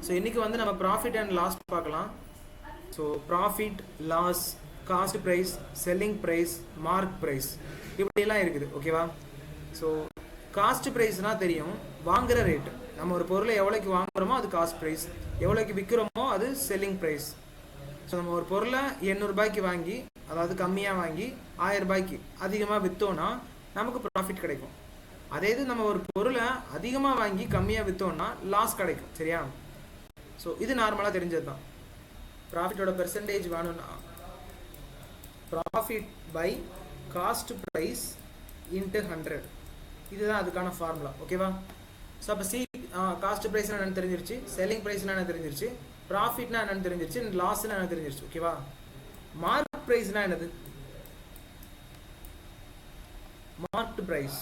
So இன்றைக்கி வந்து நம்ம ப்ராஃபிட் அண்ட் லாஸ் பார்க்கலாம். So profit, loss, cost price, selling price, mark price இப்படிலாம் இருக்குது. ஓகேவா? ஸோ காஸ்ட் ப்ரைஸ்னால் தெரியும், வாங்குகிற ரேட்டு. நம்ம ஒரு பொருளை எவ்வளோக்கு வாங்குகிறோமோ அது காஸ்ட் ப்ரைஸ், எவ்வளோக்கு விற்கிறோமோ அது செல்லிங் ப்ரைஸ். ஸோ நம்ம ஒரு பொருளை 800 ரூபாய்க்கு வாங்கி, அதாவது கம்மியாக வாங்கி 1000 ரூபாய்க்கு அதிகமாக விற்றோன்னா நமக்கு ப்ராஃபிட் கிடைக்கும். அதே இது நம்ம ஒரு பொருளை அதிகமாக வாங்கி கம்மியாக விற்றோன்னா லாஸ் கிடைக்கும். சரியா? ஸோ இது நார்மலாக தெரிஞ்சது தான். ப்ராஃபிட்டோட பெர்சன்டேஜ் வேணும்னா profit by cost price into 100, இதுதான் அதுக்கான ஃபார்முலா. ஓகேவா? ஸோ அப்போ காஸ்ட் ப்ரைஸ்னா என்னென்னு தெரிஞ்சிருச்சு, செல்லிங் ப்ரைஸ்னா என்ன தெரிஞ்சிருச்சு, ப்ராஃபிட்னா என்னென்னு தெரிஞ்சிருச்சு, லாஸ்னா என்ன தெரிஞ்சிருச்சு. ஓகேவா? மார்க் ப்ரைஸ்னா என்னது? மார்க்ட் ப்ரைஸ்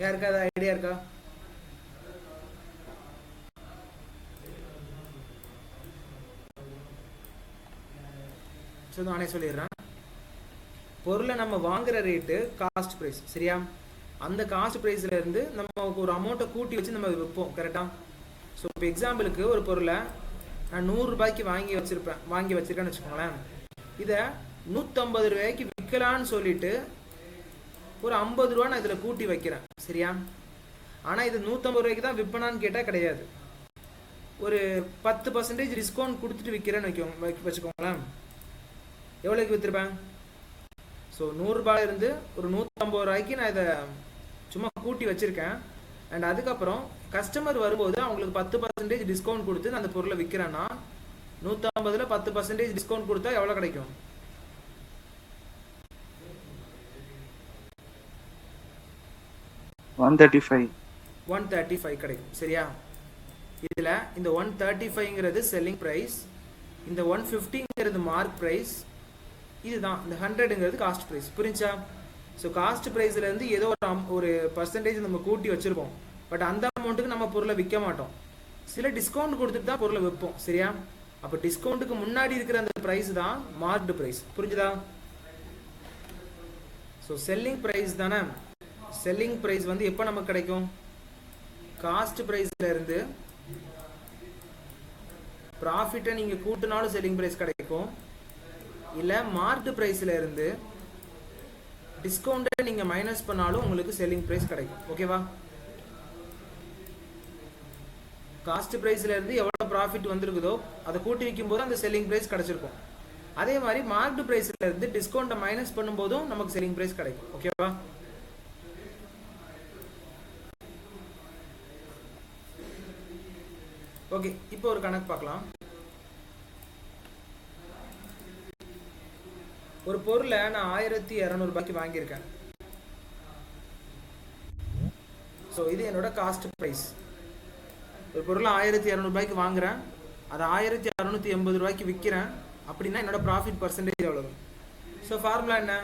யாருக்கா அது ஐடியா இருக்கா? ஸோ நானே சொல்லிடுறேன். பொருளை நம்ம வாங்குற ரேட்டு காஸ்ட் ப்ரைஸ். சரியா? அந்த காஸ்ட் ப்ரைஸ்ல இருந்து நம்ம ஒரு அமௌண்ட்டை கூட்டி வச்சு நம்ம விற்போம். கரெக்டா? ஸோ இப்போ எக்ஸாம்பிளுக்கு ஒரு பொருளை நான் 100 ரூபாய்க்கு வாங்கி வச்சிருக்கேன்னு வச்சுக்கோங்களேன். இதை 150 ரூபாய்க்கு விற்கலான்னு சொல்லிட்டு ஒரு 50 ரூபா நான் இதில் கூட்டி வைக்கிறேன். சரியா? ஆனால் இது 150 ரூபாய்க்கு தான் விற்பனான்னு கேட்டால் கிடையாது. ஒரு 10% டிஸ்கவுண்ட் கொடுத்துட்டு விற்கிறேன்னு வச்சுக்கோங்களேன். எவ்வளோக்கு விற்றுருப்பேன்? ஸோ 100 ரூபாயில இருந்து ஒரு 150 ரூபாய்க்கு நான் இதை சும்மா கூட்டி வச்சுருக்கேன். அண்ட் அதுக்கப்புறம் கஸ்டமர் வரும்போது அவங்களுக்கு 10% டிஸ்கவுண்ட் கொடுத்து நான் அந்த பொருளை விற்கிறேன்னா 150ல் 10% டிஸ்கவுண்ட் கொடுத்தா எவ்வளோ கிடைக்கும்? $135 கிடைக்கும். சரியா? இதில் இந்த 135ங்கிறது செல்லிங் ப்ரைஸ், இந்த 150ங்கிறது மார்க் ப்ரைஸ், இதுதான் இந்த 100ங்கிறது காஸ்ட் ப்ரைஸ். புரிஞ்சா? ஸோ காஸ்ட் ப்ரைஸ்லேருந்து ஏதோ ஒரு பர்சன்டேஜ் நம்ம கூட்டி வச்சுருப்போம். பட் அந்த அமௌண்ட்டுக்கு நம்ம பொருளை விற்க மாட்டோம். சில டிஸ்கவுண்ட் கொடுத்துட்டு தான் பொருளை விற்போம். சரியா? அப்போ டிஸ்கவுண்ட்டுக்கு முன்னாடி இருக்கிற அந்த ப்ரைஸ் தான் மார்க்டு ப்ரைஸ். புரிஞ்சுதா? ஸோ செல்லிங் ப்ரைஸ் தானே. செல்லிங் ப்ரைஸ் வந்து எப்போ நமக்கு கிடைக்கும்? காஸ்ட் ப்ரைஸ்லேருந்து ப்ராஃபிட்டை நீங்கள் கூட்டினாலும் செல்லிங் ப்ரைஸ் கிடைக்கும். இல்லை மார்க்டு ப்ரைஸில் இருந்து டிஸ்கவுண்ட்டை நீங்கள் மைனஸ் பண்ணாலும் உங்களுக்கு செல்லிங் ப்ரைஸ் கிடைக்கும். ஓகேவா? காஸ்ட் ப்ரைஸில் இருந்து எவ்வளோ ப்ராஃபிட் வந்திருக்குதோ அதை கூட்டி வைக்கும்போது அந்த செல்லிங் ப்ரைஸ் கிடைச்சிருக்கும். அதே மாதிரி மார்க்டு ப்ரைஸில் இருந்து டிஸ்கவுண்ட்டை மைனஸ் பண்ணும்போதும் நமக்கு செல்லிங் ப்ரைஸ் கிடைக்கும். ஓகேவா? ஓகே, இப்போ ஒரு கணக்கு பார்க்கலாம். ஒரு பொருளை நான் 1200 ரூபாய்க்கு வாங்கியிருக்கேன். ஸோ இது என்னோட காஸ்ட் ப்ரைஸ். ஒரு பொருளை 1200 ரூபாய்க்கு வாங்குறேன், அதை 1680 ரூபாய்க்கு விற்கிறேன். அப்படின்னா என்னோட ப்ராஃபிட் பர்சன்டேஜ் எவ்வளவு? ஸோ ஃபார்முலா என்ன?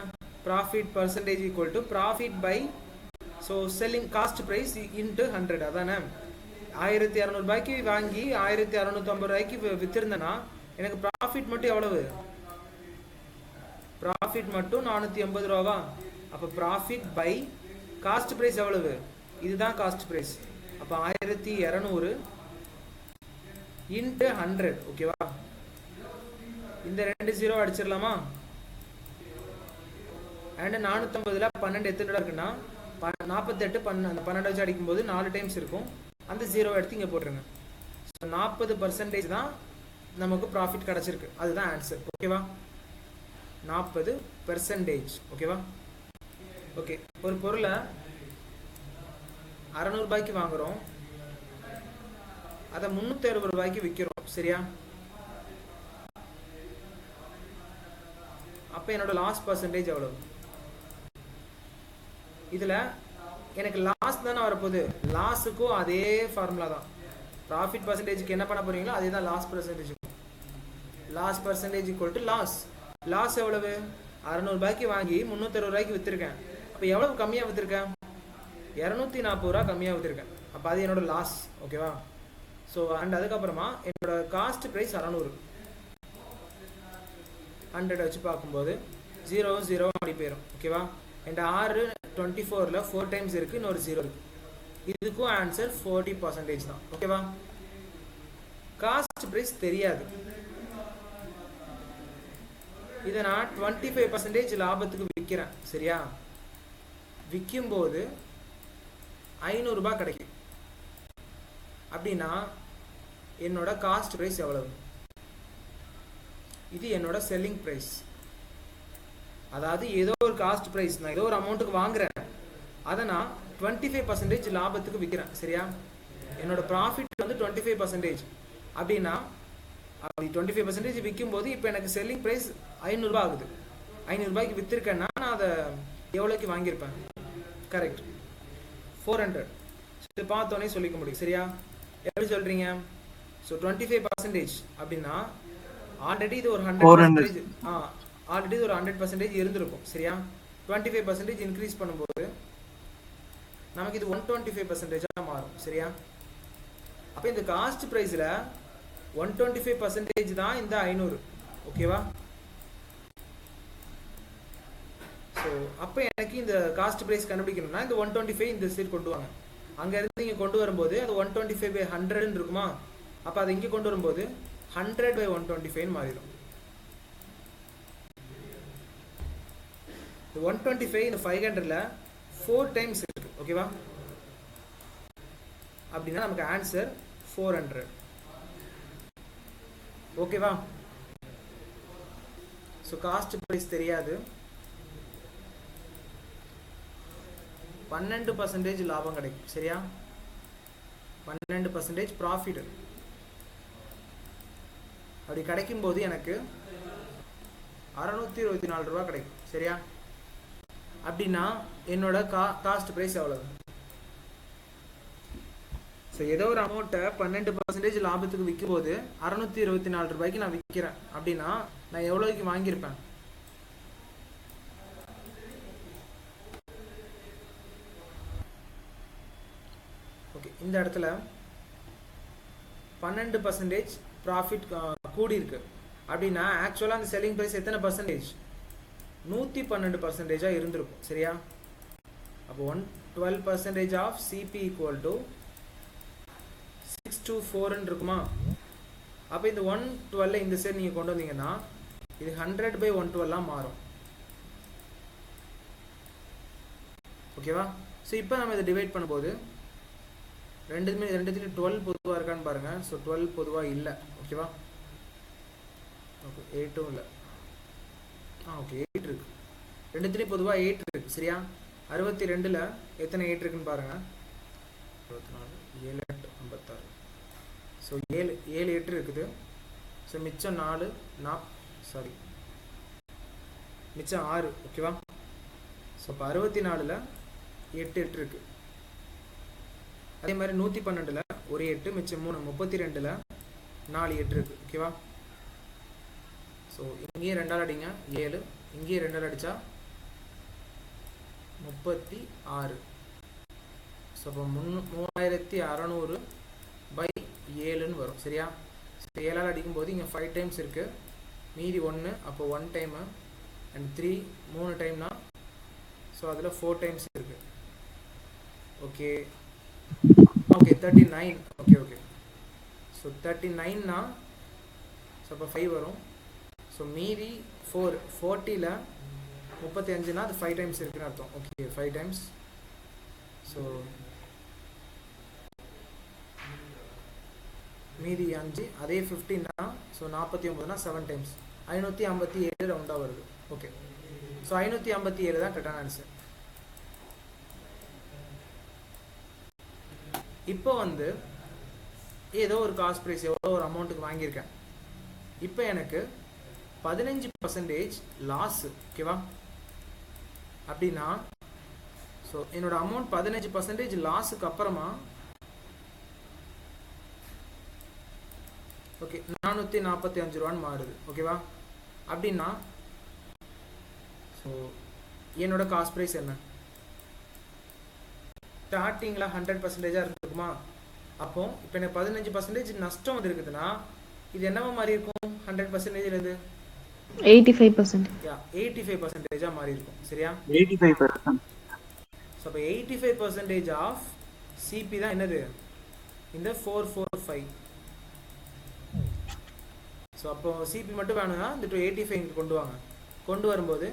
Profit percentage equal to profit by selling cost price into 100. அதானே? 1200 ரூபாய்க்கு வாங்கி 1650 ரூபாய்க்கு விற்றுருந்தேன்னா எனக்கு ப்ராஃபிட் மட்டும் எவ்வளவு? ப்ராஃபிட் மட்டும் 480 ரூபாவா? அப்போ ப்ராஃபிட் பை காஸ்ட் ப்ரைஸ் எவ்வளவு? இதுதான் காஸ்ட் ப்ரைஸ். அப்போ 1200 இன்ட்டு 100. ஓகேவா? இந்த 2 0 அடிச்சிடலாமா? அண்ட் 450ல் 12 எத்தனை இருக்குன்னா 48. அந்த 12 வச்சு அடிக்கும்போது 4 டைம்ஸ் இருக்கும். அந்த 0 எடுத்து இங்கே போட்டுருங்க. ஸோ 40% தான் நமக்கு ப்ராஃபிட் கிடச்சிருக்கு. அதுதான் ஆன்சர். ஓகேவா? 40%. ஓகேவா? ஓகே, ஒரு பொருளை 600 ரூபாய்க்கு வாங்குறோம், அதை 360 ரூபாய்க்கு விற்கிறோம். சரியா? அப்போ என்னோட லாஸ் பர்சன்டேஜ் எவ்வளவு? இதில் எனக்கு லாஸ் தானே வரப்போகுது. லாஸுக்கும் அதே ஃபார்முலா தான். ப்ராஃபிட் பர்சன்டேஜுக்கு என்ன பண்ண போறீங்களோ அதே தான் loss percentage. Loss percentage equal to loss. Loss எவ்வளவு? 600 ரூபாய்க்கு வாங்கி 360 ரூபாய்க்கு விற்றுருக்கேன். அப்போ எவ்வளவு கம்மியாக விற்றுருக்கேன்? 240 ரூபா கம்மியாக விற்றுருக்கேன். அப்போ அது என்னோட லாஸ். ஓகேவா? ஸோ அண்ட் அதுக்கப்புறமா என்னோட காஸ்ட் ப்ரைஸ் 600. 100 வச்சு பார்க்கும்போது 0 அப்படி போயிடும். ஓகேவா? அண்ட் 6 24ல் 4 டைம்ஸ் இருக்குது, இன்னொரு 0 இருக்குது. இதுக்கும் ஆன்சர் 40% தான். ஓகேவா? காஸ்ட் பிரைஸ் தெரியாது. இதை நான் 25% லாபத்துக்கு விற்கிறேன். சரியா? விற்கும் போது 500 ரூபாய் கிடைக்கும். அப்படின்னா என்னோட காஸ்ட் பிரைஸ் எவ்வளவு? இது என்னோட செல்லிங் பிரைஸ். அதாவது ஏதோ ஒரு காஸ்ட் பிரைஸ், நான் ஏதோ ஒரு அமௌண்ட்டுக்கு வாங்குறேன், அதை நான் 25% லாபத்துக்கு விற்கிறேன். சரியா? என்னோட ப்ராஃபிட் வந்து 25%. அப்படின்னா அப்படி 25% விற்கும் போது இப்போ எனக்கு செல்லிங் ப்ரைஸ் 500 ரூபாய் ஆகுது. 500 ரூபாய்க்கு விற்றுருக்கேன்னா நான் அதை எவ்வளோக்கு வாங்கியிருப்பேன்? கரெக்ட், 400. இது பார்த்தோன்னே சொல்லிக்க முடியும். சரியா? எப்படி சொல்கிறீங்க? ஸோ 25% அப்படின்னா ஆல்ரெடி இது ஒரு 100%, ஆல்ரெடி இது ஒரு 100% இருந்திருக்கும். சரியா? 25% இன்க்ரீஸ் பண்ணும்போது நமக்கு இது 125% மாறும். சரியா? அப்போ இந்த காஸ்ட் ப்ரைஸில் 125% தான் இந்த 500. ஓகேவா? ஸோ அப்போ எனக்கு இந்த காஸ்ட் ப்ரைஸ் கண்டுபிடிக்கணும்னா இந்த 125 இந்த சைடு கொண்டு வாங்க. அங்கேருந்து இங்கே கொண்டு வரும்போது அது 125/100 இருக்குமா? அப்போ அதை இங்கே கொண்டு வரும்போது 100/125 மாறிடும். 125 இந்த 500ல் 4 டைம்ஸ் இருக்கு. ஓகேவா? அப்படின்னா நமக்கு ஆன்சர் 400. ஓகேவா? ஸோ காஸ்ட் ப்ரைஸ் தெரியாது, 12% லாபம் கிடைக்கும். சரியா? 12% ப்ராஃபிட். அப்படி கிடைக்கும் போது எனக்கு 624 ரூபா கிடைக்கும். சரியா? அப்படின்னா என்னோட காஸ்ட் ப்ரைஸ் எவ்வளவு? ஸோ ஏதோ ஒரு அமௌண்ட்டை 12% லாபத்துக்கு விற்கும் போது 624 ரூபாய்க்கு நான் விற்கிறேன். அப்படின்னா நான் எவ்வளோக்கு வாங்கியிருப்பேன்? ஓகே, இந்த இடத்துல 12% ப்ராஃபிட் கூடியிருக்கு. அப்படின்னா ஆக்சுவலாக அந்த செல்லிங் ப்ரைஸ் எத்தனை பர்சன்டேஜ்? 112% இருந்திருக்கும். சரியா? அப்போ 12% ஆஃப் சிபி ஈக்குவல் டு 624 இருக்குமா? அப்போ இந்த 112 இந்த சைடு நீங்கள் கொண்டு வந்தீங்கன்னா இது 100/112 மாறும். ஓகேவா? ஸோ இப்போ நம்ம இதை டிவைட் பண்ணும்போது ரெண்டுத்துலேயும் 12 பொதுவாக இருக்கான்னு பாருங்கள். ஸோ 12 பொதுவாக இல்லை. ஓகேவா? ஓகே, 8ம் இல்லை. ஓகே, 8 இருக்கு. ரெண்டுத்துலேயும் பொதுவாக 8 இருக்கு. சரியா? 62ல் எத்தனை 8 இருக்குன்னு பாருங்கள். 24, 7, 8, 56. ஸோ 7, 8 இருக்குது. ஸோ மிச்சம் 4, மிச்சம் 6. ஓகேவா? ஸோ இப்போ 64ல் 8 இருக்கு. அதே மாதிரி 112ல் ஒரு 8, மிச்சம் 3, 32ல் 4 8 இருக்கு. ஓகேவா? ஸோ இங்கேயே 2ஆல் அடிங்க 7, இங்கேயே 2ஆல் அடித்தா 36. ஸோ அப்போ 3600/7ன்னு வரும். சரியா? ஸோ 7ஆல் அடிக்கும்போது இங்கே 5 டைம்ஸ் இருக்குது, மீதி 1, அப்போ 1 டைமு அண்ட் 3 3 டைம்னா ஸோ அதில் 4 டைம்ஸ் இருக்குது. Okay okay 39. ஓகே ஸோ 39னா ஸோ அப்போ 5 வரும். ஸோ மீதி 4, 40ல் 35னா அது 5 டைம்ஸ் இருக்குன்னு அர்த்தம். Okay 5 times. ஸோ மீதி 5, அதே 15னா ஸோ 49னா 7 டைம்ஸ், 557 ரவுண்டாக வருது. ஓகே, ஸோ 557 தான் கரெக்டான ஆன்சர். இப்போ வந்து ஏதோ ஒரு காஸ்ட் ப்ரைஸ் எவ்வளோ ஒரு அமௌண்ட்டுக்கு வாங்கியிருக்கேன். இப்போ எனக்கு 15% லாஸு. ஓகேவா? அப்படின்னா ஸோ என்னோட அமௌண்ட் 15% லாஸுக்கு அப்புறமா ஓகே 445 ரூபான்னு மாறுது. ஓகேவா? அப்படின்னா ஸோ என்னோட காஸ்ட் ப்ரைஸ் என்ன? ஸ்டார்டிங்கில் 100% இருக்குமா? அப்போ இப்போ எனக்கு 15% நஷ்டம் வந்து இருக்குதுன்னா இது என்னவா மாறி இருக்கும்? 100%லேருந்து 85%. 85% மாறி இருக்கும். சரியா? 85%. ஸோ அப்போ 85% ஆஃப் சிபி தான் என்னது? இந்த 445. ஸோ அப்போ சிபி மட்டும் வேணும்னா இந்த 85 கொண்டு வாங்க. கொண்டு வரும்போது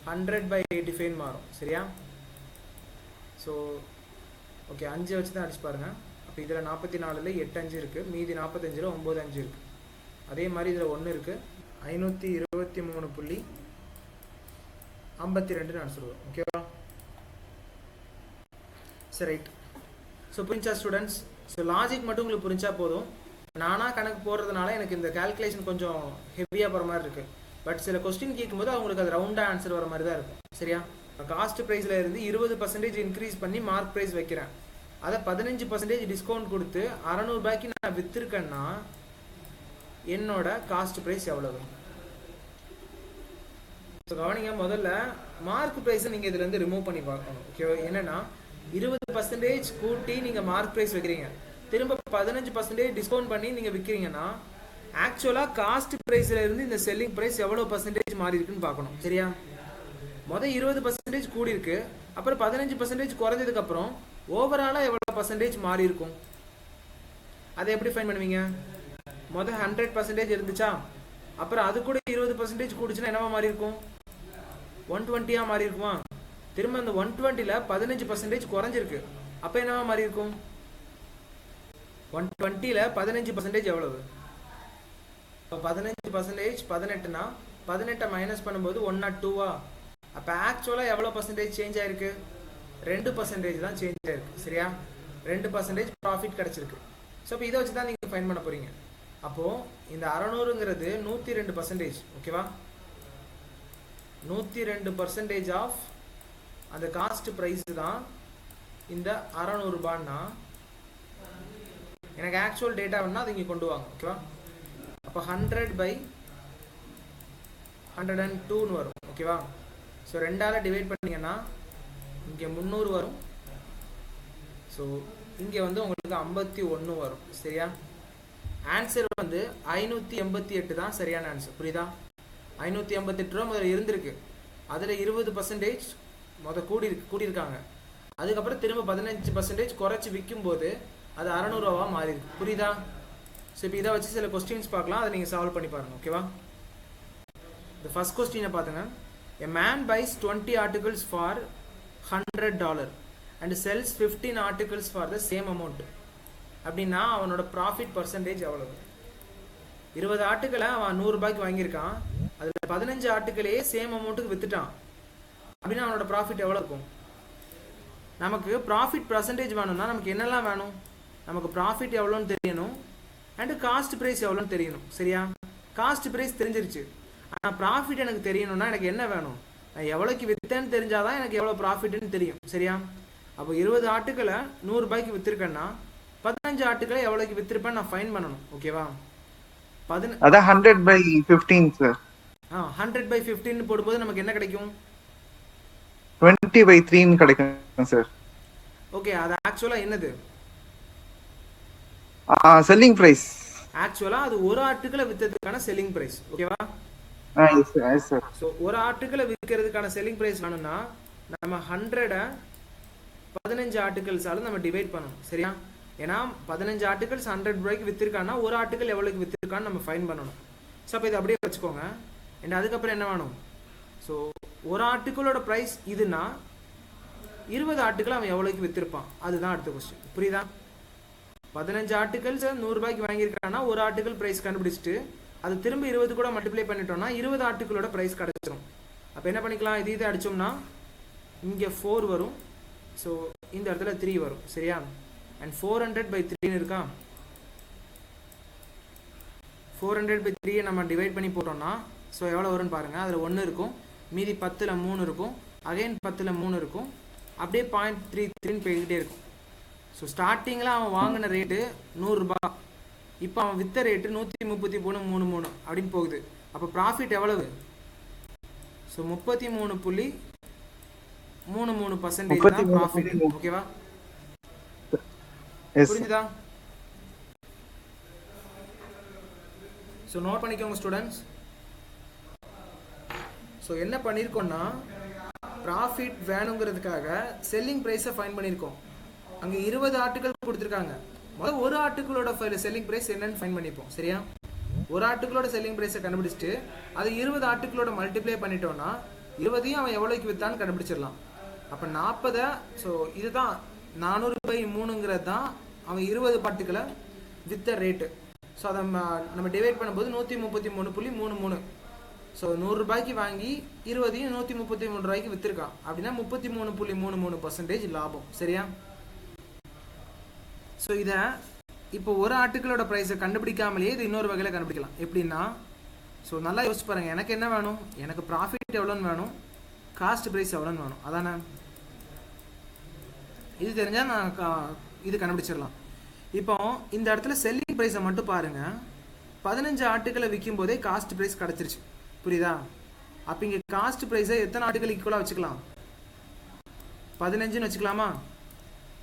100/85 மாறும். சரியா? ஸோ ஓகே, 5 வச்சு தான் அடிச்சு பாருங்க. அப்போ இதில் 44ல் 8 5 இருக்குது, மீதி 45ல் 9 5 இருக்குது. அதே மாதிரி இதில் 1 இருக்குது, 523.52 நான் சொல்லுவேன். ஓகேவா? சரி, ரைட். ஸோ புரிஞ்சா ஸ்டூடெண்ட்ஸ்? ஸோ லாஜிக் மட்டும் உங்களுக்கு புரிஞ்சா போதும். நானாக கணக்கு போடுறதுனால எனக்கு இந்த கால்குலேஷன் கொஞ்சம் ஹெவியாக போகிற மாதிரி இருக்குது. பட் சில கொஸ்டின் கேட்கும்போது அவங்களுக்கு அது ரவுண்டாக ஆன்சர் வர மாதிரி தான் இருக்கும். சரியா? காஸ்ட் ப்ரைஸில் இருந்து 20% இன்க்ரீஸ் பண்ணி மார்க் ப்ரைஸ் வைக்கிறேன். அதை 15% டிஸ்கவுண்ட் கொடுத்து 600 ரூபாய்க்கு நான் விற்றுருக்கேன்னா என்னோட காஸ்ட் ப்ரைஸ் எவ்வளவு? ஸோ கவனிங்க, முதல்ல மார்க் ப்ரைஸை நீங்கள் இதுலேருந்து ரிமூவ் பண்ணி பார்க்கணும். ஓகே, என்னன்னா 20% கூட்டி நீங்கள் மார்க் ப்ரைஸ் வைக்கிறீங்க, திரும்ப 15% டிஸ்கவுண்ட் பண்ணி நீங்கள் விற்கிறீங்கன்னா ஆக்சுவலாக காஸ்ட் ப்ரைஸில் இருந்து இந்த செல்லிங் ப்ரைஸ் எவ்வளோ பர்சன்டேஜ் மாறி இருக்குன்னு பார்க்கணும். சரியா? மொதல் 20% கூடி இருக்கு, அப்புறம் 15% குறைஞ்சதுக்கப்புறம் ஓவராலாக எவ்வளோ பர்சன்டேஜ் மாறி இருக்கும்? அதை எப்படி ஃபைன் பண்ணுவீங்க? மொதல் 100% இருந்துச்சா, அப்புறம் அது கூட 20% கூடுச்சுன்னா என்னவா மாறி இருக்கும்? 120 மாறி இருக்குமா? திரும்ப அந்த 120ல் 15% குறைஞ்சிருக்கு, அப்போ என்னவா மாறி இருக்கும்? 120ல் 15% எவ்வளவு? 15% 18னா 18 மைனஸ் பண்ணும்போது 102வா? அப்போ ஆக்சுவலாக எவ்வளோ பர்சன்டேஜ் சேஞ்ச் ஆயிருக்கு? 2% தான் சேஞ்ச் ஆயிருக்கு. சரியா? 2% ப்ராஃபிட் கிடச்சிருக்கு. ஸோ இப்போ இதை வச்சு தான் நீங்கள் ஃபைன் பண்ண போகிறீங்க. அப்போது இந்த 600ங்கிறது 102%. ஓகேவா? 102% ஆஃப் அந்த காஸ்ட் ப்ரைஸ் தான் இந்த 600 ரூபான்னா எனக்கு ஆக்சுவல் டேட்டா வேணா அது இங்கே கொண்டு வாங்க. ஓகேவா? அப்போ 100/102ன்னு வரும். ஓகேவா? ஸோ 2ஆல் டிவைட் பண்ணிங்கன்னா இங்கே 300 வரும். ஸோ இங்கே வந்து உங்களுக்கு 51 வரும். சரியா? ஆன்சர் வந்து 588 தான் சரியான ஆன்சர். புரியுதா? 588 ரூபா முதல்ல இருந்திருக்கு, அதில் 20% முதல் கூடியிருக்காங்க, அதுக்கப்புறம் திரும்ப 15% குறைச்சி விற்கும்போது அது 600 ரூபாவா மாறி இருக்கு. புரியுதா? ஸோ இப்போ இதை வச்சு சில கொஸ்டின்ஸ் பார்க்கலாம், அதை நீங்கள் சால்வ் பண்ணி பாருங்கள். ஓகேவா? இந்த ஃபர்ஸ்ட் கொஸ்டினை பார்த்துங்க. A man buys 20 articles for $100 and sells 15 articles for the same amount. அப்படின்னா அவனோட ப்ராஃபிட் பர்சன்டேஜ் எவ்வளவு? 20 ஆர்டிக்கலை அவன் 100 ரூபாய்க்கு வாங்கியிருக்கான், அதில் 15 ஆர்டிக்கலையே சேம் அமௌண்ட்டுக்கு வித்துட்டான். அப்படின்னா அவனோட ப்ராஃபிட் எவ்வளோ இருக்கும்? நமக்கு ப்ராஃபிட் பர்சன்டேஜ் வேணும்னா நமக்கு என்னெல்லாம் வேணும்? நமக்கு ப்ராஃபிட் எவ்வளோன்னு தெரியணும், அண்டு காஸ்ட் ப்ரைஸ் எவ்வளோன்னு தெரியணும். சரியா? காஸ்ட் ப்ரைஸ் தெரிஞ்சிருச்சு, ஆனால் ப்ராஃபிட் எனக்கு தெரியணும்னா எனக்கு என்ன வேணும்? நான் எவ்வளோக்கு விற்றேன்னு தெரிஞ்சாதான் எனக்கு எவ்வளோ ப்ராஃபிட்னு தெரியும். சரியா? அப்போ 20 ஆர்டிக்கலை 100 ரூபாய்க்கு விற்றுருக்கேன்னா 15 ஆர்டிக்கலை எவ்வளோக்கு விற்றுருப்பேன் நான் ஃபைன் பண்ணணும். ஓகேவா? அதான் 100/15 சார். 100/15 போடும்போது நமக்கு என்ன கிடைக்கும்? 20/3 கிடைக்கும் சார். ஓகே, அது ஆக்சுவலாக என்னது? Selling price. ஆக்சுவலாக அது ஒரு ஆர்டிக்கலை விற்றதுக்கான செல்லிங் பிரைஸ். ஓகேவா? சார். ஸோ ஒரு ஆர்டிக்கலை விற்கிறதுக்கான செல்லிங் பிரைஸ் வேணும்னா நம்ம 100 15 ஆர்டிகல்ஸால நம்ம டிவைட் பண்ணணும். சரியா? ஏன்னா 15 ஆர்டிகல்ஸ் 100 ரூபாய்க்கு விற்றுருக்கான்னா ஒரு ஆர்டிக்கல் எவ்வளோக்கு விற்றுருக்கான்னு நம்ம ஃபைன் பண்ணணும். ஸோ அப்போ இது அப்படியே வச்சுக்கோங்க. அண்ட் அதுக்கப்புறம் என்ன வேணும்? ஸோ ஒரு ஆர்டிக்கலோட ப்ரைஸ் இதுனா 20 ஆர்டிக்கல் அவன் எவ்வளோக்கு விற்றுருப்பான், அதுதான் அடுத்த கொஸ்டின். புரியுதா? 15 ஆர்டிகல்ஸ் 100 ரூபாய்க்கு வாங்கியிருக்கான்னா ஒரு ஆர்டிக்கல் ப்ரைஸ் கண்டுபிடிச்சிட்டு அது திரும்ப 20 கூட மல்டிப்ளை பண்ணிட்டோம்னா 20 ஆர்டிக்கலோட ப்ரைஸ் கிடச்சிரும். அப்போ என்ன பண்ணிக்கலாம்? இதை அடித்தோம்னா இங்கே 4 வரும், ஸோ இந்த இடத்துல 3 வரும். சரியா? அண்ட் 400/3 இருக்கா? 400/3 நம்ம டிவைட் பண்ணி போட்டோம்னா ஸோ எவ்வளோ வரும்னு பாருங்கள். அதில் 1 இருக்கும், மீதி 10ல் 3 இருக்கும், அகைன் 10ல் 3 இருக்கும், அப்படியே 0.33 போய்கிட்டே இருக்கும். ஸோ ஸ்டார்டிங்கில் அவன் வாங்கின ரேட்டு 100 ரூபா, இப்போ அவன் விற்ற ரேட்டு 133.33 அப்படின்னு போகுது. அப்போ ப்ராஃபிட் எவ்வளவு? ஸோ 33.33% தான் ப்ராஃபிட். ஓகேவா? புரிஞ்சுதா? ஸோ நோட் பண்ணிக்கோங்க ஸ்டூடெண்ட்ஸ். ஸோ என்ன பண்ணியிருக்கோம்னா ப்ராஃபிட் வேணுங்கிறதுக்காக செல்லிங் ப்ரைஸை ஃபைன் பண்ணியிருக்கோம். அங்கே 20 ஆர்டிக்கல் கொடுத்துருக்காங்க, முதல்ல ஒரு ஆர்டிக்கலோட செல்லிங் ப்ரைஸ் என்னன்னு ஃபைன் பண்ணிப்போம். சரியா? ஒரு ஆர்டிக்கிளோட செல்லிங் ப்ரைஸை கண்டுபிடிச்சிட்டு அது 20 ஆர்டிக்கிளோட மல்டிப்ளை பண்ணிட்டோம்னா 20ஐயும் அவன் எவ்வளோக்கு விற்றான்னு கண்டுபிடிச்சிடலாம். அப்போ 40, ஸோ இதுதான் 400/3ங்கிறது தான் அவன் 20 ஆர்டிக்கிளை விற்ற ரேட்டு. ஸோ அதை நம்ம டிவைட் பண்ணும்போது 133.33. ஸோ 100 ரூபாய்க்கு வாங்கி 20ஐயும் 133 ரூபாய்க்கு விற்றுருக்கான் அப்படின்னா 33.33% லாபம். சரியா? ஸோ இதை இப்போ ஒரு ஆர்டிக்கிளோட ப்ரைஸை கண்டுபிடிக்காமலேயே இது இன்னொரு வகையில் கண்டுபிடிக்கலாம். எப்படின்னா, ஸோ நல்லா யோசிச்சு பாருங்கள். எனக்கு என்ன வேணும்? எனக்கு ப்ராஃபிட் எவ்வளோன்னு வேணும், காஸ்ட் ப்ரைஸ் எவ்வளோன்னு வேணும். அதானே? இது தெரிஞ்சால் நான் இது கண்டுபிடிச்சிடலாம். இப்போ இந்த இடத்துல செல்லிங் ப்ரைஸை மட்டும் பாருங்கள். 15 ஆர்டிக்கிளை விற்கும் போதே காஸ்ட் ப்ரைஸ் கிடச்சிருச்சு. புரியுதா? அப்போ இங்கே காஸ்ட் ப்ரைஸை எத்தனை ஆர்டிக்கிள் ஈக்குவலாக வச்சுக்கலாம்? 15ன்னு வச்சுக்கலாமா?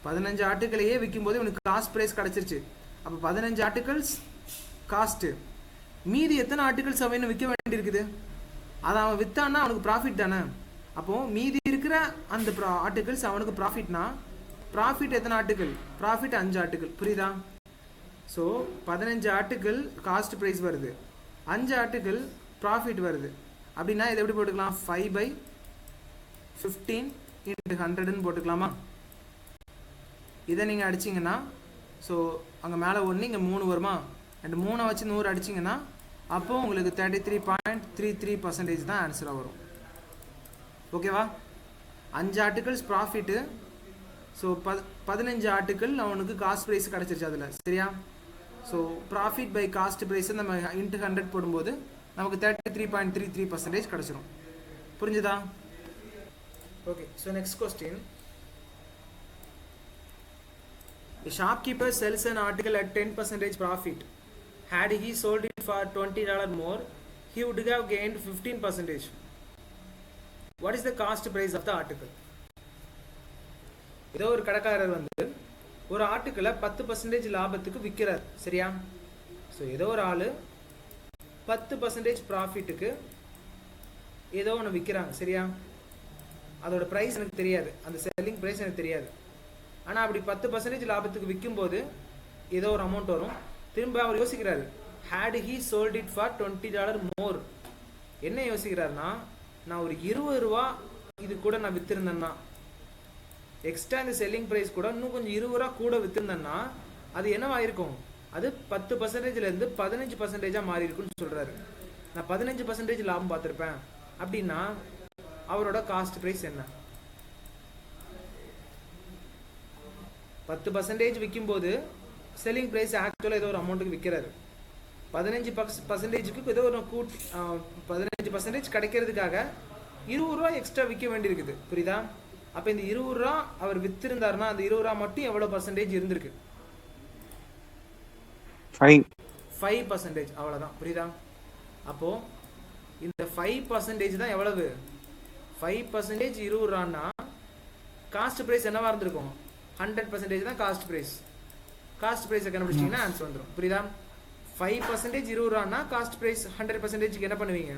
15 ஆர்டிக்கிளையே விற்கும் போது இவனுக்கு காஸ்ட் ப்ரைஸ் கிடச்சிருச்சு. அப்போ 15 ஆர்டிகல்ஸ் காஸ்ட்டு. மீதி எத்தனை ஆர்டிகல்ஸ் அவன் விற்க வேண்டியிருக்குது? அதை அவன் விற்றான்னா அவனுக்கு ப்ராஃபிட் தானே. அப்போது மீதி இருக்கிற அந்த ஆர்டிகல்ஸ் அவனுக்கு ப்ராஃபிட்னா ப்ராஃபிட் எத்தனை ஆர்டிக்கல்? Profit 5 article. புரியுதா? ஸோ 15 ஆர்டிக்கல் காஸ்ட் ப்ரைஸ் வருது, 5 ஆர்டிக்கல் ப்ராஃபிட் வருது. அப்படின்னா இதை எப்படி போட்டுக்கலாம்? 5/15 × 100ன்னு போட்டுக்கலாமா? இதை நீங்கள் அடிச்சிங்கன்னா, ஸோ அங்கே மேலே 1 இங்கே 3 வருமா? அண்ட் 3 வச்சு 100 அடிச்சிங்கன்னா அப்போது உங்களுக்கு 33.33% தான் ஆன்சராக வரும். ஓகேவா? 5 ஆர்டிகல்ஸ் ப்ராஃபிட்டு. ஸோ 15 ஆர்டிக்கல் அவனுக்கு காஸ்ட் ப்ரைஸ் கிடச்சிருச்சு அதில். சரியா? ஸோ ப்ராஃபிட் பை காஸ்ட் ப்ரைஸை நம்ம × 100 போடும்போது நமக்கு 33.33% கிடச்சிரும். புரிஞ்சுதா? Okay. So next question. A shopkeeper sells an article at 10% profit. Had he sold it for $20 more, he would have gained 15%. What is the cost price of the article? ஏதோ ஒரு கடைக்காரர் வந்து ஒரு ஆர்டிக்கிளை 10% லாபத்துக்கு விற்கிறார். சரியா? ஸோ ஏதோ ஒரு ஆள் 10% ப்ராஃபிட்டுக்கு ஏதோ ஒன்று விற்கிறாங்க. சரியா? அதோட ப்ரைஸ் எனக்கு தெரியாது, அந்த செல்லிங் ப்ரைஸ் எனக்கு தெரியாது. ஆனால் அப்படி 10% லாபத்துக்கு விற்கும்போது ஏதோ ஒரு அமௌண்ட் வரும். திரும்ப அவர் யோசிக்கிறாரு, had he sold it for $20 more. என்ன யோசிக்கிறாருன்னா, நான் ஒரு 20 ரூபா இது கூட நான் விற்றுருந்தேன்னா, எக்ஸ்ட்ரா இந்த செல்லிங் ப்ரைஸ் கூட இன்னும் கொஞ்சம் 20 ரூபா கூட விற்றுருந்தேன்னா அது என்னவாயிருக்கும்? அது 10%லேருந்து 15% மாறி இருக்குன்னு சொல்கிறாரு. நான் 15% லாபம் பார்த்துருப்பேன் அப்படின்னா அவரோட காஸ்ட் ப்ரைஸ் என்ன? 10% விற்கும்போது செல்லிங் ப்ரைஸ் ஆக்சுவலாக ஏதோ ஒரு அமௌண்ட்டுக்கு விற்கிறாரு. 15%க்கு ஏதோ ஒரு 15% கிடைக்கிறதுக்காக 20 ரூபா எக்ஸ்ட்ரா விற்க வேண்டியிருக்குது. புரியுதா? அப்போ இந்த 20 ரூபா அவர் வித்திருந்தாருன்னா அந்த 20 ரூபா மட்டும் எவ்வளோ பர்சன்டேஜ் இருந்திருக்கு? 5%. அவ்வளோதான். புரியுதா? அப்போது இந்த 5% தான் எவ்வளவு? 5% 20 ரூபான்னா காஸ்ட் ப்ரைஸ் என்னவா இருந்திருக்கும்? 100% தான் காஸ்ட் ப்ரைஸ். காஸ்ட் ப்ரைஸை கண்டுபிடிச்சிங்கன்னா ஆன்சர் வந்துடும். புரியுதா? 5% 20 ரூபான்னா காஸ்ட் ப்ரைஸ் 100%க்கு என்ன பண்ணுவீங்க?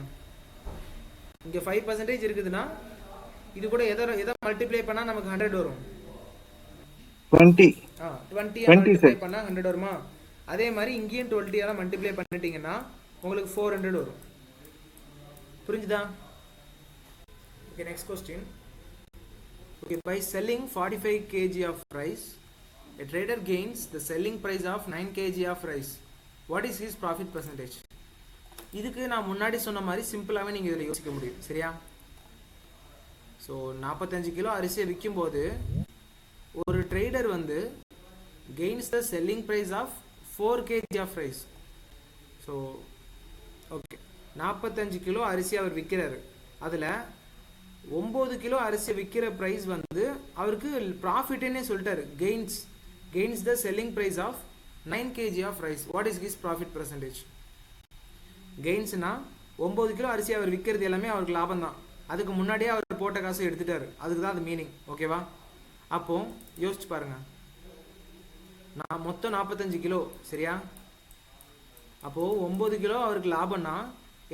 இங்கே 5% இருக்குதுன்னா இது கூட எதை மல்டிப்ளை பண்ணால் நமக்கு 100 வரும்? 20 மல்டிப்ளை பண்ணால் 100 வருமா? அதே மாதிரி இங்கேயும் 20 மல்டிப்ளை பண்ணிட்டீங்கன்னா உங்களுக்கு 400 வரும். புரிஞ்சுதா? Okay. Next question. Okay, by selling 45 kg of rice, a trader gains the selling price of 9 kg of rice. What is his profit percentage? இதுக்கு நான் முன்னாடி சொன்ன மாதிரி சிம்பிளாகவே நீங்கள் இதில் யோசிக்க முடியும். சரியா? ஸோ 45 கிலோ அரிசியை விற்கும்போது ஒரு ட்ரேடர் வந்து gains the selling price of 4 kg of rice. So okay, 45 kilo அரிசி அவர் விற்கிறாரு. அதில் 9 கிலோ அரிசி விற்கிற ப்ரைஸ் வந்து அவருக்கு ப்ராஃபிட்னே சொல்லிட்டாரு. Gains the selling price of 9 kg of rice. What is his profit percentage? கெயின்ஸ்னா 9 கிலோ அரிசி அவர் விற்கிறது எல்லாமே அவருக்கு லாபம் தான். அதுக்கு முன்னாடியே அவர் போட்ட காசு எடுத்துட்டாரு. அதுக்கு தான் அது மீனிங். ஓகேவா? அப்போ யோசிச்சு பாருங்க. நான் மொத்தம் 45 கிலோ. சரியா? அப்போது 9 கிலோ அவருக்கு லாபம்னா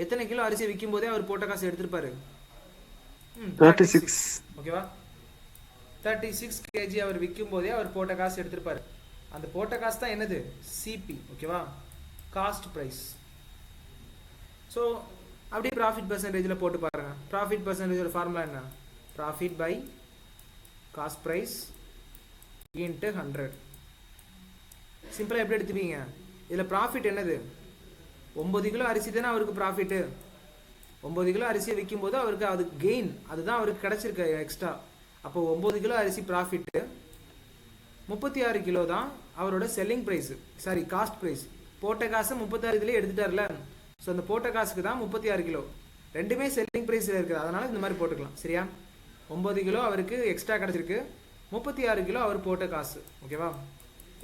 எத்தனை கிலோ அரிசி விற்கும் போதே அவர் போட்ட காசு எடுத்திருப்பாரு? 36. ஓகேவா? 36 kg அவர் விற்கும் போதே அவர் போட்ட காசு எடுத்திருப்பாரு. அந்த போட்ட காசு தான் என்னது? சிபி. ஓகேவா? Cost price. ஸோ அப்படியே ப்ராஃபிட் பர்சன்டேஜில் போட்டு பாருங்கள். ப்ராஃபிட் பர்சன்டேஜோட ஃபார்முலா என்ன? Profit by cost price into 100. சிம்பிளாக எப்படி எடுத்துப்பீங்க? இதில் ப்ராஃபிட் என்னது? 9 கிலோ அரிசி தானே அவருக்கு ப்ராஃபிட்டு. 9 கிலோ அரிசியை விற்கும்போது அவருக்கு அது கெயின், அதுதான் அவருக்கு கிடச்சிருக்கு எக்ஸ்ட்ரா. அப்போ 9 கிலோ அரிசி ப்ராஃபிட்டு, 36 கிலோ தான் அவரோட selling price, sorry cost price. போட்ட காசை 36 இதுலேயே எடுத்துட்டார்ல, ஸோ அந்த போட்ட காசுக்கு தான் 36 கிலோ. ரெண்டுமே செல்லிங் ப்ரைஸில் இருக்குது, அதனால் இந்த மாதிரி போட்டுக்கலாம். சரியா? 9 கிலோ அவருக்கு எக்ஸ்ட்ரா கிடச்சிருக்கு, 36 கிலோ அவர் போட்ட காசு. ஓகேவா?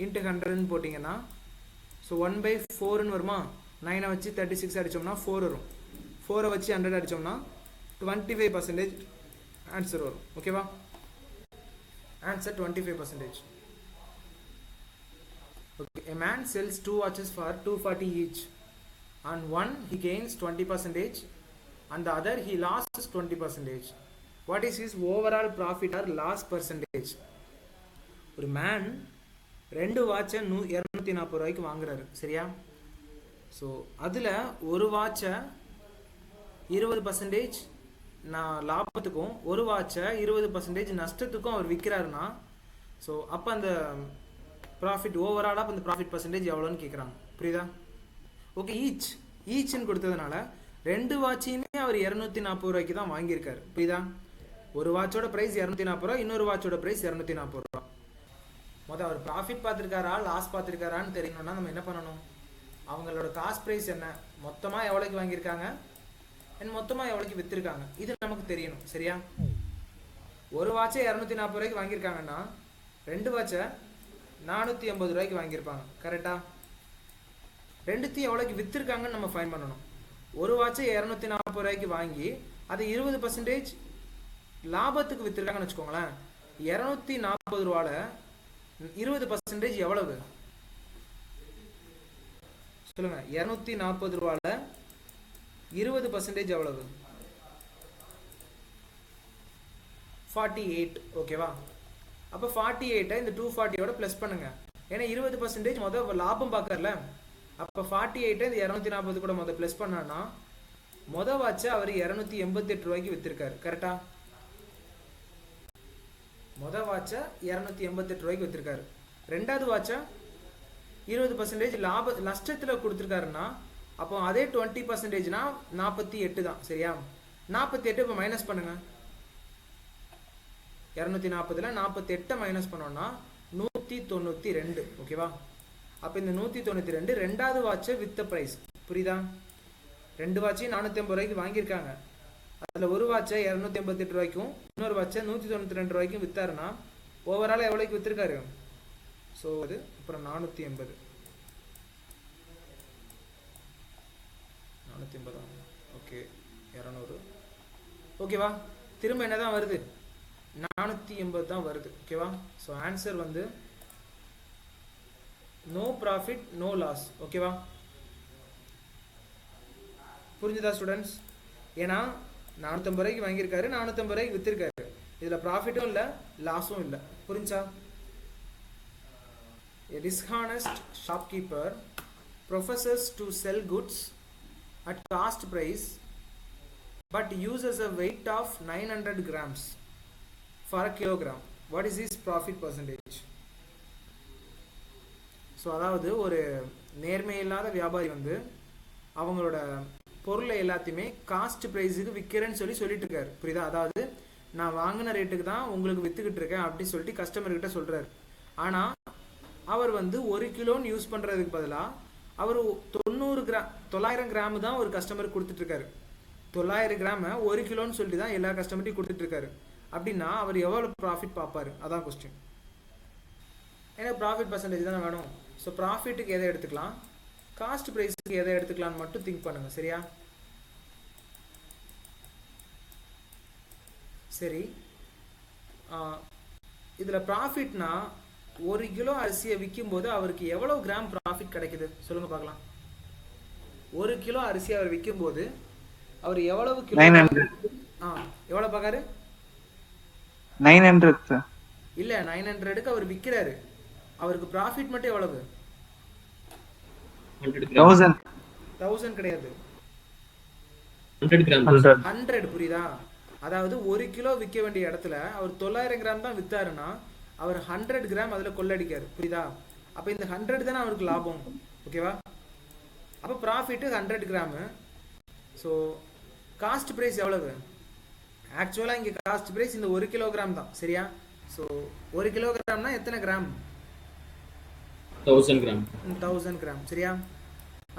இன்ட்டு 100ன்னு போட்டிங்கன்னா ஸோ 1/4ன்னு வருமா? 9 வச்சு 36 அடித்தோம்னா 4 வரும். 4 வச்சு 100 அடித்தோம்னா 25% ஆன்சர் வரும். ஓகேவா? Answer 25%. Okay. A man sells 2 watches for 240 each. On one he gains 20%, and the other he loses 20%. What is his overall profit or loss percentage? ஒரு மேன் 2 வாட்சை 240 ரூபாய்க்கு வாங்குறாரு. சரியா? ஸோ அதில் ஒரு வாட்சை 20% நான் லாபத்துக்கும் ஒரு வாட்சை 20% நஷ்டத்துக்கும் அவர் விற்கிறாருன்னா, ஸோ அப்போ அந்த ப்ராஃபிட் ஓவராலாக அப்போ அந்த ப்ராஃபிட் பர்சன்டேஜ் எவ்வளோன்னு கேட்குறாங்க. புரியுதா? ஓகே, ஈச்ன்னு கொடுத்ததுனால 2 வாட்சையுமே அவர் 240 ரூபாய்க்கு தான் வாங்கியிருக்காரு. புரியுதா? ஒரு வாட்சோட ப்ரைஸ் 240 ரூபா, இன்னொரு வாட்சோட ப்ரைஸ் 240 ரூபா. மொதல் அவர் ப்ராஃபிட் பார்த்துருக்காரா லாஸ் பார்த்துருக்காரான்னு தெரியணும்னா நம்ம என்ன பண்ணணும்? அவங்களோட காஸ்ட் ப்ரைஸ் என்ன, மொத்தமாக எவ்வளோக்கு வாங்கியிருக்காங்க அண்ட் மொத்தமாக எவ்வளோக்கு விற்றுருக்காங்க, இது நமக்கு தெரியணும். சரியா? ஒரு வாட்சை 240 ரூபாய்க்கு வாங்கியிருக்காங்கன்னா 2 வாட்சை 480 ரூபாய்க்கு வாங்கியிருப்பாங்க. கரெக்டாக? ரெண்டுத்தையும் எவ்வளோக்கு விற்றுருக்காங்கன்னு நம்ம ஃபைன் பண்ணணும். ஒரு வாட்சை 240 ரூபாய்க்கு வாங்கி அது 20% லாபத்துக்கு விற்றுருக்காங்கன்னு வச்சுக்கோங்களேன். 240 ரூபாவில் 20% எவ்வளவு சொல்லுங்க? 240 ரூபாவில் 20% எவ்வளவு? 48. ஓகேவா? அப்போ 48 இந்த 240யோட ப்ளஸ் பண்ணுங்க. ஏன்னா 20% மொதல் லாபம் பார்க்கறல. அப்போ 48 இந்த 240 கூட மொதல் ப்ளஸ் பண்ணான்னா மொதல் வாட்சை அவர் 288 ரூபாய்க்கு விற்றுருக்காரு. கரெக்டா? மொதல் வாட்சை 288 ரூபாய்க்கு விற்றுருக்காரு. ரெண்டாவது வாட்சை 20% நஷ்டத்தில் கொடுத்துருக்காருன்னா அப்போ அதே 20%னா 48 தான். சரியா? 48 இப்போ மைனஸ் பண்ணுங்க. 240ல் 48 மைனஸ் பண்ணோம்னா 192. ஓகேவா? அப்போ இந்த 192 ரெண்டாவது வாட்சை வித்த ப்ரைஸ். புரியுதா? 2 வாட்சையும் 480 ரூபாய்க்கு வாங்கியிருக்காங்க. அதில் ஒரு வாட்சை 288 ரூபாய்க்கும் இன்னொரு வாட்சை 192 ரூபாய்க்கும் வித்தாருன்னா ஓவரால் எவ்வளோக்கு விற்றுருக்காரு? ஸோ அது அப்புறம் 480. ஓகே, 200. ஓகேவா? திரும்ப என்ன தான் வருது? 480 தான் வருது. ஓகேவா? ஸோ ஆன்சர் வந்து நோ ப்ராஃபிட் நோ லாஸ். ஓகேவா? புரிஞ்சுதா ஸ்டூடெண்ட்ஸ்? ஏன்னா 450 ரூபாய்க்கு வாங்கியிருக்காரு, 450 ரூபாய்க்கு விற்றுருக்காரு. இதில் ப்ராஃபிட்டும் இல்லை லாஸும் இல்லை. புரிஞ்சா? A dishonest shopkeeper professes to sell goods at cost price but uses a weight of 900 grams for a kilogram. What is his profit percentage? So அதாவது ஒரு நேர்மையில்லாத வியாபாரி வந்து அவங்களோட பொருளை எல்லாத்தையுமே காஸ்ட் ப்ரைஸுக்கு விற்கிறேன்னு சொல்லிட்டு இருக்காரு. புரியுதா? அதாவது நான் வாங்கின ரேட்டுக்கு தான் உங்களுக்கு விற்றுக்கிட்டு இருக்கேன் அப்படி சொல்லிட்டு கஸ்டமர்கிட்ட சொல்கிறாரு. ஆனால் அவர் வந்து 1 கிலோன்னு யூஸ் பண்ணுறதுக்கு பதிலாக அவர் 900 கிராம் தான் ஒரு கஸ்டமருக்கு கொடுத்துட்ருக்காரு. 900 கிராமை 1 கிலோன்னு சொல்லிட்டு தான் எல்லா கஸ்டமர்ட்டையும் கொடுத்துட்ருக்காரு. அப்படின்னா அவர் எவ்வளோ ப்ராஃபிட் பார்ப்பார்? அதான் கொஸ்டின். எனக்கு ப்ராஃபிட் பர்சன்டேஜ் தானே வேணும். ஸோ ப்ராஃபிட்டுக்கு எதை எடுத்துக்கலாம், காஸ்ட் ப்ரைஸுக்கு எதை எடுத்துக்கலான்னு மட்டும் திங்க் பண்ணுங்க. சரியா? சரி, இதில் ப்ராஃபிட்னா 1 கிலோ அரிசியை விற்கும் போது அவருக்கு எவ்வளவு கிராம் ப்ராஃபிட் கிடைக்குது சொல்லுங்க பார்க்கலாம். 1 கிலோ அரிசி அவர் விற்கும் போது அவர் எவ்வளவு கிலோ? 900. எவ்வளவு பார்க்காரு? 900 சார். இல்ல, 900க்கு அவர் விற்கிறாரு. அவருக்கு ப்ராஃபிட் மட்டும் எவ்வளவு? 1000 1000 கிடையாது. 100 கிராம் 100. 100 புரியுதா? அதாவது 1 கிலோ விற்க வேண்டிய இடத்துல அவர் 900 கிராம் தான் வித்தாருன்னா அவர் 100 கிராம் அதில் கொள்ளடிக்காரு. புரியுதா? அப்போ இந்த 100 தானே அவருக்கு லாபம். ஓகேவா? அப்போ profit 100 gram. So cost price எவ்வளவு? ஆக்சுவலாக இங்கே காஸ்ட் ப்ரைஸ் இந்த 1 கிலோகிராம் தான். சரியா? ஸோ 1 கிலோகிராம்னா எத்தனை கிராம்? 1000 கிராம். 1000 கிராம். சரியா?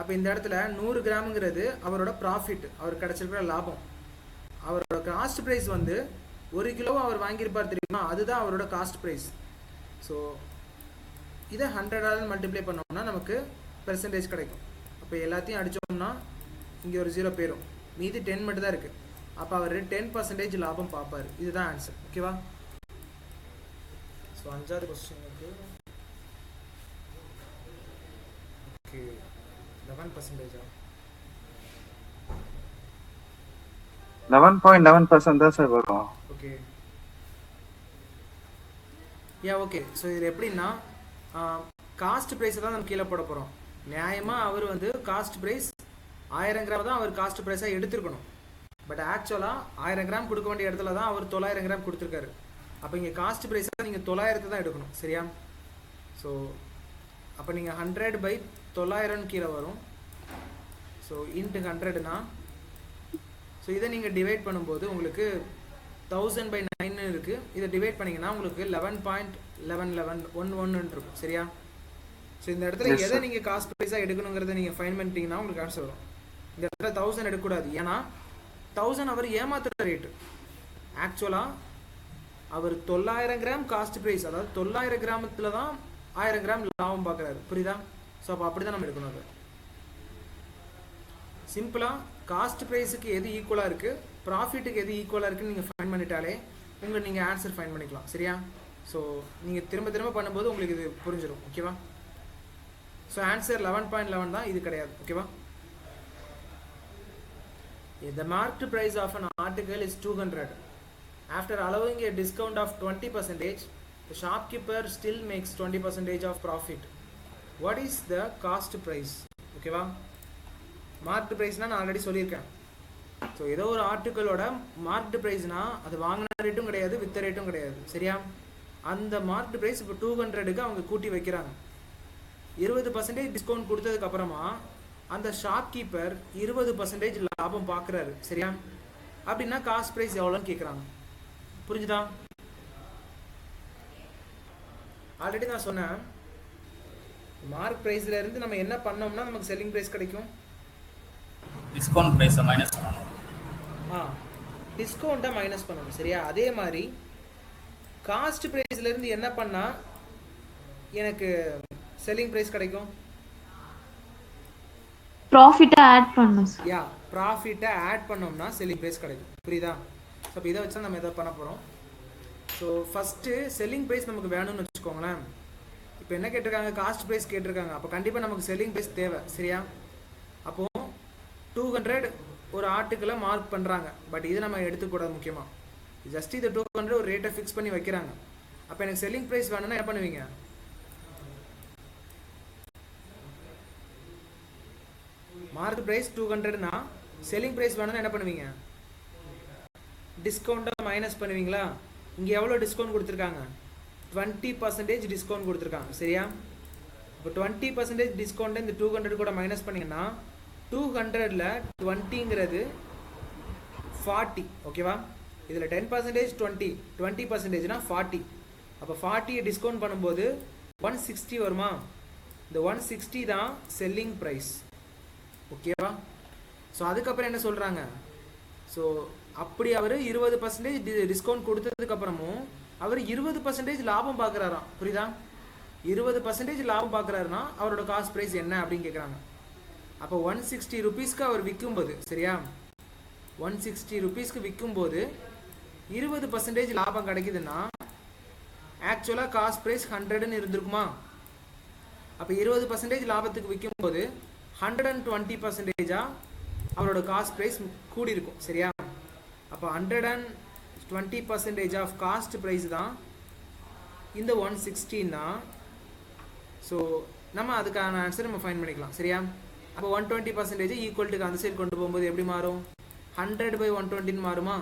அப்போ இந்த இடத்துல 100 கிராமுங்கிறது அவரோட ப்ராஃபிட், அவர் கிடச்சிருக்கிற லாபம். அவரோட காஸ்ட் ப்ரைஸ் வந்து 1 கிலோ அவர் வாங்கியிருப்பார் தெரியுமா, அதுதான் அவரோட காஸ்ட் ப்ரைஸ். ஸோ இதை 100ஆல் மல்டிப்ளை பண்ணோம்னா நமக்கு பெர்சன்டேஜ் கிடைக்கும். அப்போ எல்லாத்தையும் அடித்தோம்னா இங்கே ஒரு 0 போயிடும், மீதி 10 மட்டும் தான் இருக்குது. அப்போ அவர் 10% லாபம் பார்ப்பார். இதுதான் ஆன்சர். ஓகேவா? ஸோ 5வது கொஸ்டினுக்கு ஓகே 11%. 11.11% தான் சார் வரும். Okay okay. ஸோ இது எப்படின்னா காஸ்ட் ப்ரைஸை தான் நம்ம கீழே போட போகிறோம். நியாயமாக அவர் வந்து காஸ்ட் ப்ரைஸ் 1000 கிராம் தான் அவர் காஸ்ட் ப்ரைஸாக எடுத்துருக்கணும். பட் ஆக்சுவலாக 1000 கிராம் கொடுக்க வேண்டிய இடத்துல தான் அவர் 900 கிராம் கொடுத்துருக்காரு. அப்போ இங்கே காஸ்ட் ப்ரைஸாக நீங்கள் 900 தான் எடுக்கணும். சரியா? ஸோ அப்போ நீங்கள் 100/900 கீழே வரும். ஸோ இன்ட்டு 100னா ஸோ இதை நீங்கள் டிவைட் பண்ணும்போது உங்களுக்கு 1000/9 இருக்குது. இதை டிவைட் பண்ணிங்கன்னா உங்களுக்கு 11.1111 இருக்கும். சரியா? ஸோ இந்த இடத்துல எதை நீங்கள் காஸ்ட் ப்ரைஸாக எடுக்கணுங்கிறத நீங்கள் ஃபைன் பண்ணிட்டீங்கன்னா உங்களுக்கு ஆன்சர் வரும். இந்த இடத்துல 1000 எடுக்கக்கூடாது. ஏன்னா 1000 அவர் ஏமாத்துற ரேட்டு. ஆக்சுவலாக அவர் 900 கிராம் காஸ்ட் ப்ரைஸ், அதாவது 900 கிராமத்தில் தான் 1000 கிராம் லாபம் பார்க்குறாரு. புரியுதா? ஸோ அப்போ அப்படி தான் நம்ம எடுக்கணும். அது சிம்பிளாக காஸ்ட் ப்ரைஸுக்கு எது ஈக்குவலாக இருக்குது, ப்ராஃபிட்டுக்கு எது ஈக்குவலாக இருக்குன்னு நீங்கள் ஃபைன் பண்ணிட்டாலே நீங்கள் ஆன்சர் ஃபைன் பண்ணிக்கலாம். சரியா? ஸோ நீங்கள் திரும்ப திரும்ப பண்ணும்போது உங்களுக்கு இது புரிஞ்சிடும். ஓகேவா? ஸோ ஆன்சர் 11.11 தான், இது கிடையாது. ஓகேவா? The marked price of an article is 200. After allowing a discount of 20%, the shopkeeper still makes 20% of profit. What is the cost price? ஓகேவா? மார்க்டு ப்ரைஸ்னால் நான் ஆல்ரெடி சொல்லியிருக்கேன். ஸோ ஏதோ ஒரு ஆர்டிக்கலோட மார்க்டு ப்ரைஸ்னால் அது வாங்கின ரேட்டும் கிடையாது, வித்த ரேட்டும் கிடையாது. சரியா? அந்த மார்க்டு ப்ரைஸ் இப்போ 200க்கு அவங்க கூட்டி வைக்கிறாங்க. 20% டிஸ்கவுண்ட் கொடுத்ததுக்கப்புறமா அந்த ஷாப்கீப்பர் 20% லாபம் பார்க்குறாரு. சரியா? அப்படின்னா காஸ்ட் ப்ரைஸ் எவ்வளோன்னு கேட்குறாங்க. புரிஞ்சுதா? ஆல்ரெடி நான் சொன்னேன், மார்க் ப்ரைஸில் இருந்து நம்ம என்ன பண்ணோம்னா நமக்கு செல்லிங் ப்ரைஸ் கிடைக்கும். டிஸ்கவுண்ட் ப்ரைஸை மைனஸ் பண்ணணும். டிஸ்கவுண்ட்டை மைனஸ் பண்ணணும். சரியா? அதே மாதிரி காஸ்ட் ப்ரைஸ்லேருந்து என்ன பண்ணால் எனக்கு செல்லிங் ப்ரைஸ் கிடைக்கும்? ப்ராஃபிட்டை ஆட் பண்ணணும். ப்ராஃபிட்டை ஆட் பண்ணோம்னா செல்லிங் ப்ரைஸ் கிடைக்கும். புரியுதா? ஸோ இப்போ இதை வச்சு நம்ம எதை பண்ண போகிறோம். ஸோ ஃபஸ்ட்டு செல்லிங் ப்ரைஸ் நமக்கு வேணும்னு வச்சுக்கோங்களேன். இப்போ என்ன கேட்டிருக்காங்க? காஸ்ட் ப்ரைஸ் கேட்டிருக்காங்க. அப்போ கண்டிப்பாக நமக்கு செல்லிங் ப்ரைஸ் தேவை. சரியா? அப்போது 200 ஒரு ஆர்டிக்கலை மார்க் பண்ணுறாங்க. பட் இது நம்ம எடுத்துக்கூடாது. முக்கியமாக ஜஸ்ட் இது 200 ஒரு ரேட்டை ஃபிக்ஸ் பண்ணி வைக்கிறாங்க. அப்போ எனக்கு செல்லிங் ப்ரைஸ் வேணும்னா என்ன பண்ணுவீங்க? மார்க் ப்ரைஸ் 200னா செல்லிங் ப்ரைஸ் வேணும்னா என்ன பண்ணுவீங்க? டிஸ்கவுண்ட்டை மைனஸ் பண்ணுவீங்களா? இங்கே எவ்வளோ டிஸ்கவுண்ட் கொடுத்துருக்காங்க? 20% டிஸ்கவுண்ட் கொடுத்துருக்காங்க. சரியா? இப்போ 20% டிஸ்கவுண்ட்டை இந்த 200 கூட மைனஸ் பண்ணிங்கன்னா 200ல் 20ங்கிறது 40. ஓகேவா? இதில் 10% 20%னா 40. அப்போ 40 டிஸ்கவுண்ட் பண்ணும்போது 160 வருமா? இந்த 160 தான் செல்லிங் ப்ரைஸ். ஓகேவா? ஸோ அதுக்கப்புறம் என்ன சொல்கிறாங்க? ஸோ அப்படி அவர் 20% டிஸ்கவுண்ட் கொடுத்ததுக்கப்புறமும் அவர் 20% லாபம் பார்க்குறாராம். புரியுதா? 20% லாபம் பார்க்குறாருன்னா அவரோட காஸ்ட் ப்ரைஸ் என்ன அப்படின்னு கேட்குறாங்க. அப்போ 160 ருபீஸ்க்கு அவர் விற்கும்போது, சரியா, 160 ருபீஸ்க்கு விற்கும்போது 20% லாபம் கிடைக்குதுன்னா ஆக்சுவலாக காஸ்ட் ப்ரைஸ் 100ன்னு இருந்திருக்குமா? அப்போ 20% லாபத்துக்கு விற்கும்போது 120%ஆக அவரோட காஸ்ட் ப்ரைஸ் கூடி இருக்கும். சரியா? அப்போ 120% ஆஃப் காஸ்ட் ப்ரைஸ் தான் இந்த 160ன்னா. ஸோ நம்ம அதுக்கான ஆன்சர் நம்ம ஃபைன் பண்ணிக்கலாம். சரியா? அப்போ 120% ஈக்குவல் டு அந்த சைடு கொண்டு போகும்போது எப்படி மாறும்? 100 by 120 மாறுமா?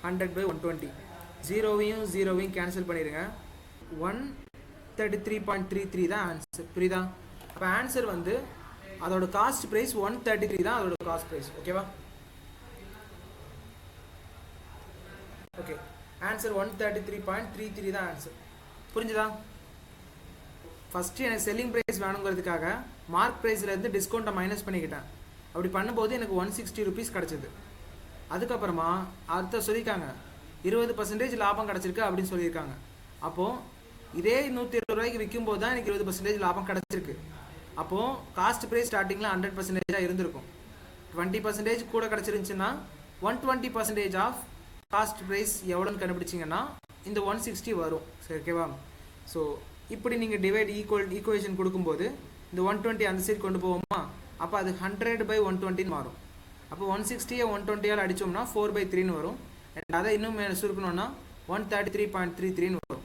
100 by 120. ஜீரோவையும் ஜீரோவையும் கேன்சல் பண்ணிடுங்க. 133.33 தான் ஆன்சர். புரியுதா? அப்போ ஆன்சர் வந்து அதோட காஸ்ட் ப்ரைஸ் 133 தான் அதோட காஸ்ட் ப்ரைஸ். ஓகேவா? ஓகே, ஆன்சர் 133.33 தான் ஆன்சர். புரிஞ்சுதா? ஃபஸ்ட்டு எனக்கு செல்லிங் ப்ரைஸ் வேணுங்கிறதுக்காக மார்க் ப்ரைஸ்லேருந்து டிஸ்கவுண்ட்டை மைனஸ் பண்ணிக்கிட்டேன். அப்படி பண்ணும்போது எனக்கு 160 ருபீஸ் கிடச்சிது. அதுக்கப்புறமா அடுத்த சொல்லியிருக்காங்க 20% லாபம் கிடச்சிருக்கு அப்படின்னு சொல்லியிருக்காங்க. அப்போது இதே 120 ரூபாய்க்கு விற்கும்போது தான் எனக்கு 20% லாபம் கிடச்சிருக்கு. அப்போது காஸ்ட் ப்ரைஸ் ஸ்டார்டிங்கில் 100% இருந்திருக்கும். 20% கூட கிடச்சிருந்துச்சுன்னா 120% ஆஃப் காஸ்ட் ப்ரைஸ் எவ்வளோன்னு கண்டுபிடிச்சிங்கன்னா இந்த 160 வரும். சரி, ஓகேவா? ஸோ இப்படி நீங்கள் டிவைட் ஈக்குவேஷன் கொடுக்கும்போது இந்த 120 அந்த சைடு கொண்டு போவோமா? அப்போ அது 100 by 120 மாறும். அப்போ 160 120 அடித்தோம்னா 4/3 வரும். அண்ட் அதை இன்னும் சுருக்கணும்னா 133.33 வரும்.